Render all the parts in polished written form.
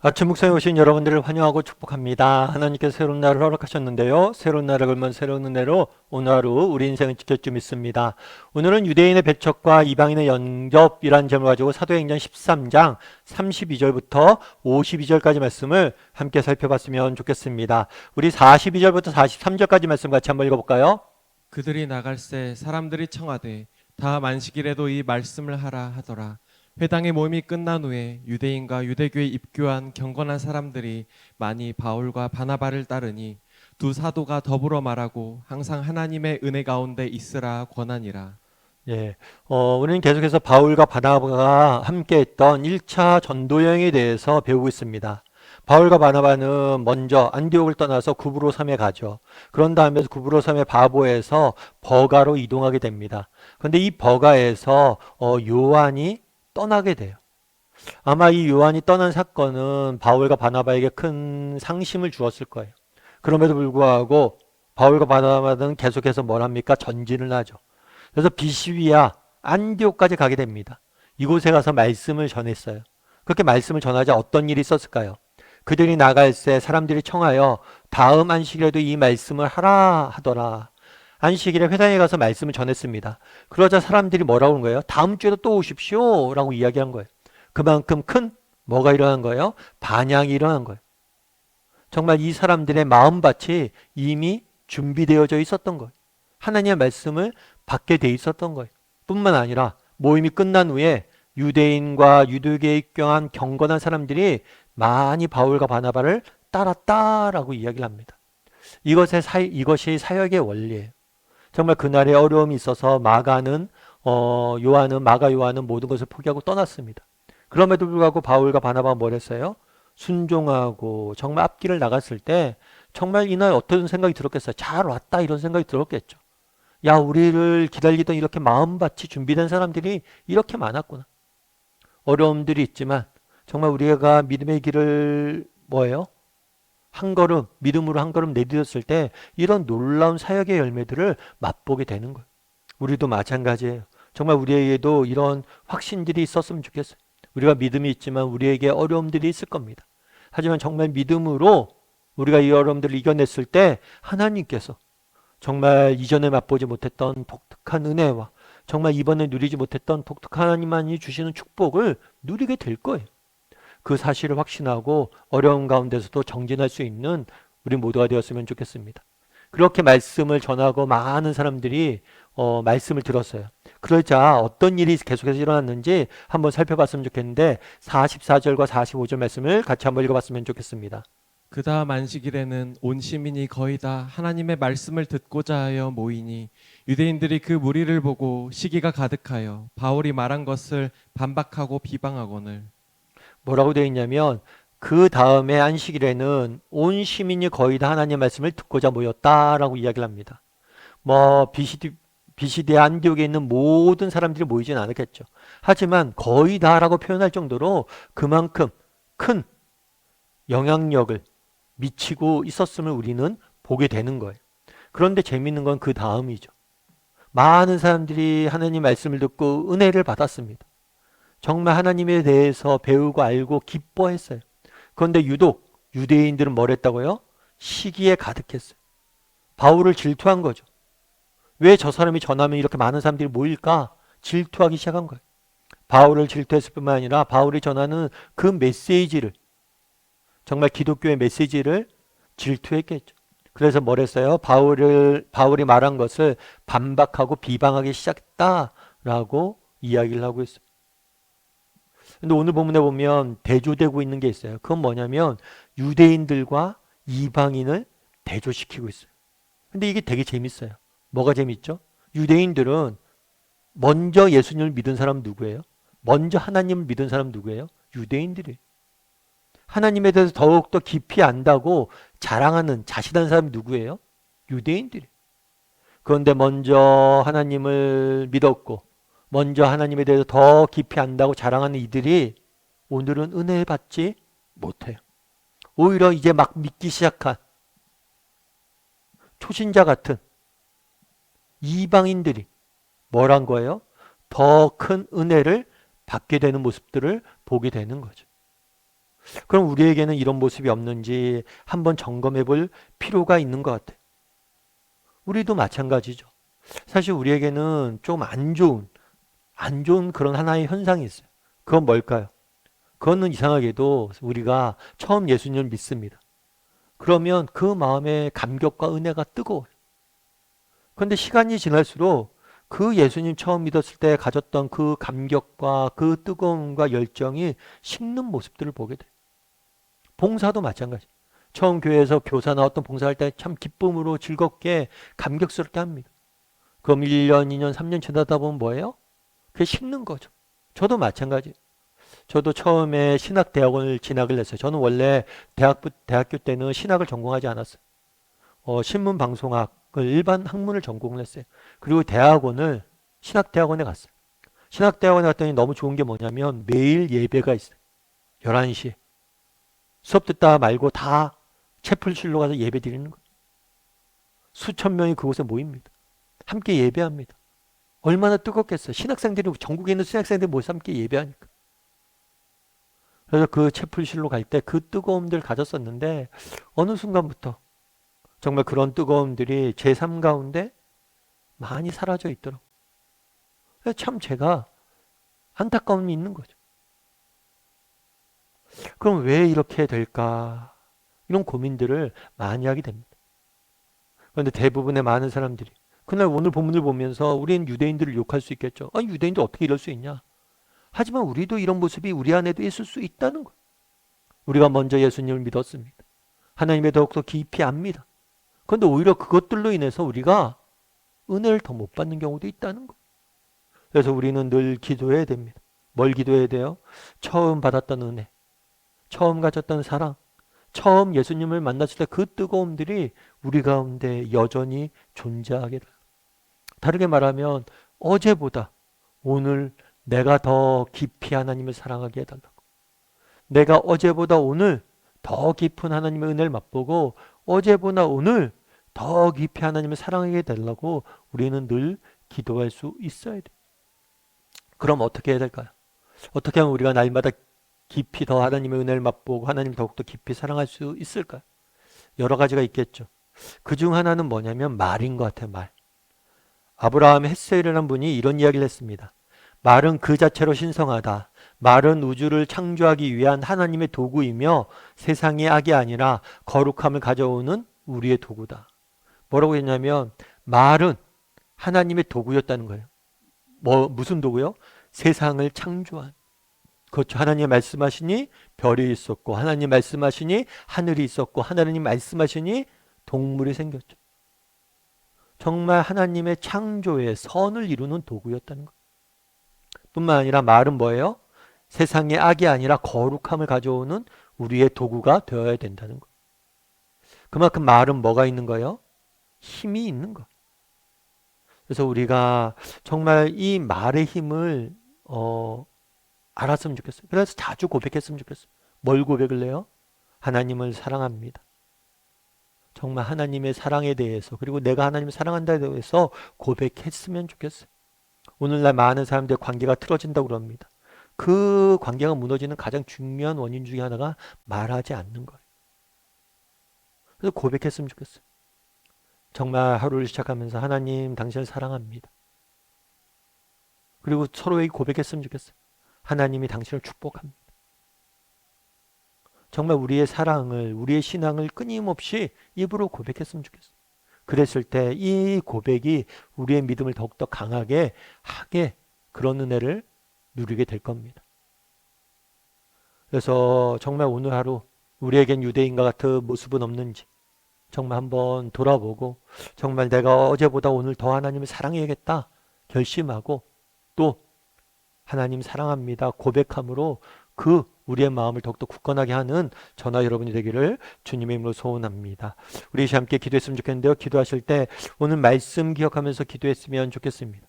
아침 묵상에 오신 여러분들을 환영하고 축복합니다. 하나님께서 새로운 날을 허락하셨는데요. 새로운 날을 걸면 새로운 은혜로 오늘 하루 우리 인생을 지킬 줄 믿습니다. 오늘은 유대인의 배척과 이방인의 영접이라는 제목을 가지고 사도행전 13장 32절부터 52절까지 말씀을 함께 살펴봤으면 좋겠습니다. 우리 42절부터 43절까지 말씀 같이 한번 읽어볼까요? 그들이 나갈새 사람들이 청하되 다음 안식일에도 이 말씀을 하라 하더라. 회당의 모임이 끝난 후에 유대인과 유대교에 입교한 경건한 사람들이 많이 바울과 바나바를 따르니 두 사도가 더불어 말하고 항상 하나님의 은혜 가운데 있으라 권하니라. 예, 우리는 계속해서 바울과 바나바가 함께 했던 1차 전도 여행에 대해서 배우고 있습니다. 바울과 바나바는 먼저 안디옥을 떠나서 구브로섬에 가죠. 그런 다음에 구브로섬의 바보에서 버가로 이동하게 됩니다. 그런데 이 버가에서 요한이 떠나게 돼요. 아마 이 요한이 떠난 사건은 바울과 바나바에게 큰 상심을 주었을 거예요. 그럼에도 불구하고 바울과 바나바는 계속해서 뭘 합니까? 전진을 하죠. 그래서 비시위아 안디옥까지 가게 됩니다. 이곳에 가서 말씀을 전했어요. 그렇게 말씀을 전하자 어떤 일이 있었을까요? 그들이 나갈새 사람들이 청하여 다음 안식일에도 이 말씀을 하라 하더라. 안식일에 회당에 가서 말씀을 전했습니다. 그러자 사람들이 뭐라고 하는 거예요? 다음 주에도 또 오십시오 라고 이야기한 거예요. 그만큼 큰 뭐가 일어난 거예요? 반향이 일어난 거예요. 정말 이 사람들의 마음밭이 이미 준비되어져 있었던 거예요. 하나님의 말씀을 받게 돼 있었던 거예요. 뿐만 아니라 모임이 끝난 후에 유대인과 유대교에 입교한 경건한 사람들이 많이 바울과 바나바를 따랐다라고 이야기를 합니다. 이것이 사역의 원리예요. 정말 그날에 어려움이 있어서 마가 요한은 모든 것을 포기하고 떠났습니다. 그럼에도 불구하고 바울과 바나바가 뭘 했어요? 순종하고 정말 앞길을 나갔을 때 정말 이날 어떤 생각이 들었겠어요? 잘 왔다 이런 생각이 들었겠죠. 야, 우리를 기다리던 이렇게 마음밭이 준비된 사람들이 이렇게 많았구나. 어려움들이 있지만 정말 우리가 믿음의 길을 뭐예요? 한 걸음, 믿음으로 한 걸음 내디뎠을 때 이런 놀라운 사역의 열매들을 맛보게 되는 거예요. 우리도 마찬가지예요. 정말 우리에게도 이런 확신들이 있었으면 좋겠어요. 우리가 믿음이 있지만 우리에게 어려움들이 있을 겁니다. 하지만 정말 믿음으로 우리가 이 어려움들을 이겨냈을 때 하나님께서 정말 이전에 맛보지 못했던 독특한 은혜와 정말 이번에 누리지 못했던 독특한 하나님만이 주시는 축복을 누리게 될 거예요. 그 사실을 확신하고 어려운 가운데서도 정진할 수 있는 우리 모두가 되었으면 좋겠습니다. 그렇게 말씀을 전하고 많은 사람들이 말씀을 들었어요. 그러자 어떤 일이 계속해서 일어났는지 한번 살펴봤으면 좋겠는데 44절과 45절 말씀을 같이 한번 읽어봤으면 좋겠습니다. 그 다음 안식일에는 온 시민이 거의 다 하나님의 말씀을 듣고자 하여 모이니 유대인들이 그 무리를 보고 시기가 가득하여 바울이 말한 것을 반박하고 비방하거늘. 뭐라고 되어 있냐면 그 다음에 안식일에는 온 시민이 거의 다 하나님의 말씀을 듣고자 모였다라고 이야기를 합니다. 뭐 비시디 안디옥에 있는 모든 사람들이 모이진 않았겠죠. 하지만 거의 다라고 표현할 정도로 그만큼 큰 영향력을 미치고 있었음을 우리는 보게 되는 거예요. 그런데 재미있는 건 그 다음이죠. 많은 사람들이 하나님 말씀을 듣고 은혜를 받았습니다. 정말 하나님에 대해서 배우고 알고 기뻐했어요. 그런데 유독 유대인들은 뭘 했다고요? 시기에 가득했어요. 바울을 질투한 거죠. 왜 저 사람이 전하면 이렇게 많은 사람들이 모일까? 질투하기 시작한 거예요. 바울을 질투했을 뿐만 아니라 바울이 전하는 그 메시지를 정말 기독교의 메시지를 질투했겠죠. 그래서 뭘 했어요? 바울이 말한 것을 반박하고 비방하기 시작했다라고 이야기를 하고 있어요. 근데 오늘 본문에 보면 대조되고 있는 게 있어요. 그건 뭐냐면 유대인들과 이방인을 대조시키고 있어요. 근데 이게 되게 재밌어요. 뭐가 재밌죠? 유대인들은 먼저 예수님을 믿은 사람 누구예요? 먼저 하나님을 믿은 사람 누구예요? 유대인들이에요. 하나님에 대해서 더욱더 깊이 안다고 자랑하는 자신한 사람이 누구예요? 유대인들이에요. 그런데 먼저 하나님을 믿었고 먼저 하나님에 대해서 더 깊이 안다고 자랑하는 이들이 오늘은 은혜 받지 못해요. 오히려 이제 막 믿기 시작한 초신자 같은 이방인들이 뭘 한 거예요? 더 큰 은혜를 받게 되는 모습들을 보게 되는 거죠. 그럼 우리에게는 이런 모습이 없는지 한번 점검해 볼 필요가 있는 것 같아요. 우리도 마찬가지죠. 사실 우리에게는 좀 안 좋은 그런 하나의 현상이 있어요. 그건 뭘까요? 그거는 이상하게도 우리가 처음 예수님을 믿습니다. 그러면 그 마음의 감격과 은혜가 뜨거워요. 그런데 시간이 지날수록 그 예수님 처음 믿었을 때 가졌던 그 감격과 그 뜨거움과 열정이 식는 모습들을 보게 돼요. 봉사도 마찬가지. 처음 교회에서 교사 나왔던 봉사할 때 참 기쁨으로 즐겁게 감격스럽게 합니다. 그럼 1년, 2년, 3년 지나다 보면 뭐예요? 그게 식는 거죠. 저도 마찬가지예요. 저도 처음에 신학대학원을 진학을 했어요. 저는 원래 대학교 때는 신학을 전공하지 않았어요. 신문방송학을 일반 학문을 전공을 했어요. 그리고 신학대학원에 갔어요. 신학대학원에 갔더니 너무 좋은 게 뭐냐면 매일 예배가 있어요. 11시에. 수업 듣다 말고 다 채플실로 가서 예배 드리는 거예요. 수천 명이 그곳에 모입니다. 함께 예배합니다. 얼마나 뜨겁겠어요. 전국에 있는 신학생들이 모여서 함께 예배하니까. 그래서 그 채플실로 갈 때 그 뜨거움들 가졌었는데 어느 순간부터 정말 그런 뜨거움들이 제 삶 가운데 많이 사라져 있더라고요. 참 제가 안타까움이 있는 거죠. 그럼 왜 이렇게 될까? 이런 고민들을 많이 하게 됩니다. 그런데 대부분의 많은 사람들이 그날 오늘 본문을 보면서 우리는 유대인들을 욕할 수 있겠죠. 아니 유대인들 어떻게 이럴 수 있냐? 하지만 우리도 이런 모습이 우리 안에도 있을 수 있다는 거예요. 우리가 먼저 예수님을 믿었습니다. 하나님에 더욱더 깊이 압니다. 그런데 오히려 그것들로 인해서 우리가 은혜를 더 못 받는 경우도 있다는 거예요. 그래서 우리는 늘 기도해야 됩니다. 뭘 기도해야 돼요? 처음 받았던 은혜, 처음 가졌던 사랑, 처음 예수님을 만났을 때 그 뜨거움들이 우리 가운데 여전히 존재하게 돼요. 다르게 말하면 어제보다 오늘 내가 더 깊이 하나님을 사랑하게 해달라고. 내가 어제보다 오늘 더 깊은 하나님의 은혜를 맛보고 어제보다 오늘 더 깊이 하나님을 사랑하게 해달라고 우리는 늘 기도할 수 있어야 돼요. 그럼 어떻게 해야 될까요? 어떻게 하면 우리가 날마다 깊이 더 하나님의 은혜를 맛보고 하나님을 더욱더 깊이 사랑할 수 있을까요? 여러 가지가 있겠죠. 그중 하나는 뭐냐면 말인 것 같아요. 말. 아브라함 헷셀이라는 분이 이런 이야기를 했습니다. 말은 그 자체로 신성하다. 말은 우주를 창조하기 위한 하나님의 도구이며 세상의 악이 아니라 거룩함을 가져오는 우리의 도구다. 뭐라고 했냐면 말은 하나님의 도구였다는 거예요. 무슨 도구요? 세상을 창조한. 그렇죠. 하나님 말씀하시니 별이 있었고 하나님 말씀하시니 하늘이 있었고 하나님 말씀하시니 동물이 생겼죠. 정말 하나님의 창조의 선을 이루는 도구였다는 것. 뿐만 아니라 말은 뭐예요? 세상의 악이 아니라 거룩함을 가져오는 우리의 도구가 되어야 된다는 것. 그만큼 말은 뭐가 있는 거예요? 힘이 있는 것. 그래서 우리가 정말 이 말의 힘을 알았으면 좋겠어요. 그래서 자주 고백했으면 좋겠어요. 뭘 고백을 해요? 하나님을 사랑합니다. 정말 하나님의 사랑에 대해서 그리고 내가 하나님을 사랑한다에 대해서 고백했으면 좋겠어요. 오늘날 많은 사람들의 관계가 틀어진다고 그럽니다. 그 관계가 무너지는 가장 중요한 원인 중에 하나가 말하지 않는 거예요. 그래서 고백했으면 좋겠어요. 정말 하루를 시작하면서 하나님 당신을 사랑합니다. 그리고 서로에게 고백했으면 좋겠어요. 하나님이 당신을 축복합니다. 정말 우리의 사랑을, 우리의 신앙을 끊임없이 입으로 고백했으면 좋겠어요. 그랬을 때 이 고백이 우리의 믿음을 더욱더 강하게 하게 그런 은혜를 누리게 될 겁니다. 그래서 정말 오늘 하루 우리에겐 유대인과 같은 모습은 없는지 정말 한번 돌아보고 정말 내가 어제보다 오늘 더 하나님을 사랑해야겠다 결심하고 또 하나님 사랑합니다 고백함으로 그 우리의 마음을 더욱더 굳건하게 하는 저나 여러분이 되기를 주님의 이름으로 소원합니다. 우리 함께 기도했으면 좋겠는데요. 기도하실 때 오늘 말씀 기억하면서 기도했으면 좋겠습니다.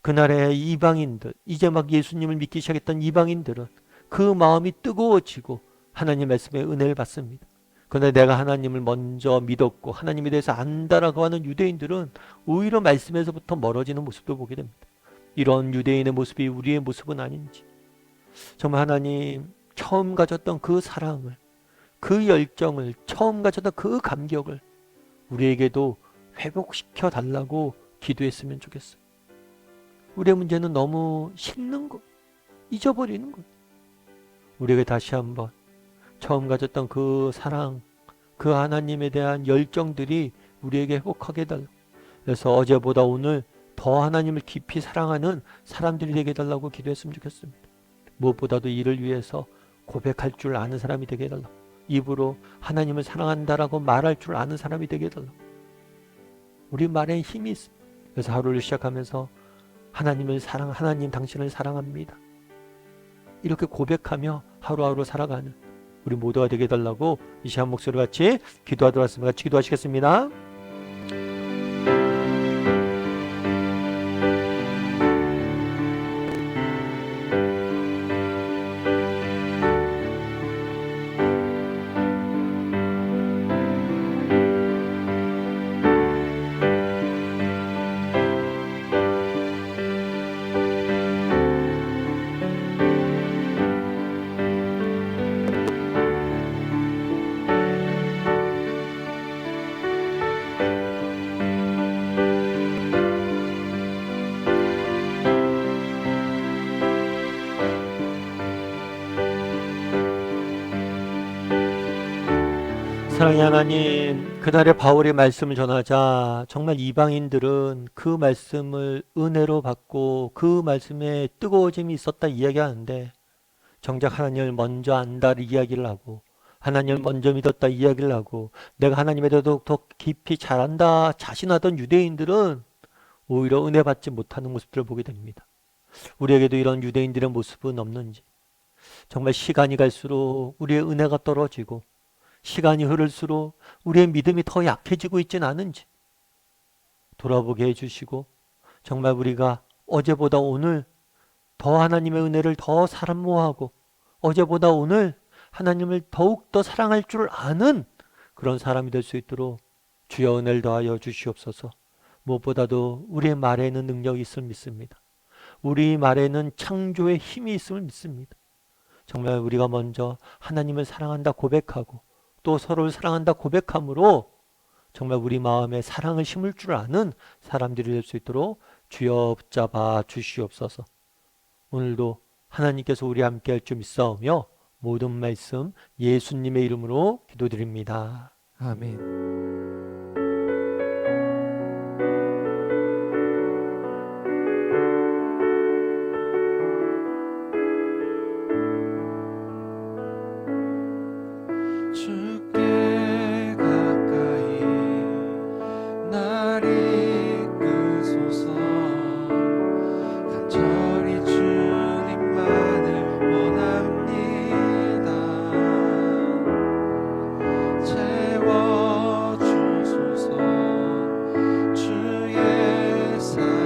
그날의 이방인들, 이제 막 예수님을 믿기 시작했던 이방인들은 그 마음이 뜨거워지고 하나님 말씀의 은혜를 받습니다. 그런데 내가 하나님을 먼저 믿었고 하나님에 대해서 안다라고 하는 유대인들은 오히려 말씀에서부터 멀어지는 모습도 보게 됩니다. 이런 유대인의 모습이 우리의 모습은 아닌지 정말 하나님 처음 가졌던 그 사랑을, 그 열정을, 처음 가졌던 그 감격을 우리에게도 회복시켜 달라고 기도했으면 좋겠어요. 우리의 문제는 너무 식는 것, 잊어버리는 것. 우리에게 다시 한번 처음 가졌던 그 사랑, 그 하나님에 대한 열정들이 우리에게 회복하게 해달라고. 그래서 어제보다 오늘 더 하나님을 깊이 사랑하는 사람들이 되게 해달라고 기도했으면 좋겠습니다. 무엇보다도 이를 위해서 고백할 줄 아는 사람이 되게 해달라고. 입으로 하나님을 사랑한다라고 말할 줄 아는 사람이 되게 해달라고. 우리 말에 힘이 있습니다. 그래서 하루를 시작하면서 하나님 당신을 사랑합니다. 이렇게 고백하며 하루하루 살아가는 우리 모두가 되게 해달라고 이 시간 목소리 같이 기도하도록 하겠습니다. 같이 기도하시겠습니다. 사랑의 하나님, 그날의 바울의 말씀을 전하자 정말 이방인들은 그 말씀을 은혜로 받고 그 말씀에 뜨거워짐이 있었다 이야기하는데, 정작 하나님을 먼저 안다 이야기를 하고 하나님을 먼저 믿었다 이야기를 하고 내가 하나님에 대해서 더 깊이 잘 안다 자신하던 유대인들은 오히려 은혜 받지 못하는 모습들을 보게 됩니다. 우리에게도 이런 유대인들의 모습은 없는지, 정말 시간이 갈수록 우리의 은혜가 떨어지고 시간이 흐를수록 우리의 믿음이 더 약해지고 있지는 않은지 돌아보게 해주시고, 정말 우리가 어제보다 오늘 더 하나님의 은혜를 더 사모하고 어제보다 오늘 하나님을 더욱더 사랑할 줄 아는 그런 사람이 될 수 있도록 주여 은혜를 더하여 주시옵소서. 무엇보다도 우리의 말에는 능력이 있음을 믿습니다. 우리 말에는 창조의 힘이 있음을 믿습니다. 정말 우리가 먼저 하나님을 사랑한다 고백하고 또 서로를 사랑한다 고백함으로 정말 우리 마음에 사랑을 심을 줄 아는 사람들이 될 수 있도록 주여 붙잡아 주시옵소서. 오늘도 하나님께서 우리 함께 할 줄 믿사오며 모든 말씀 예수님의 이름으로 기도드립니다. 아멘. 주께 가까이 날 이끄소서. 간절히 주님만을 원합니다. 채워주소서. 주의 사랑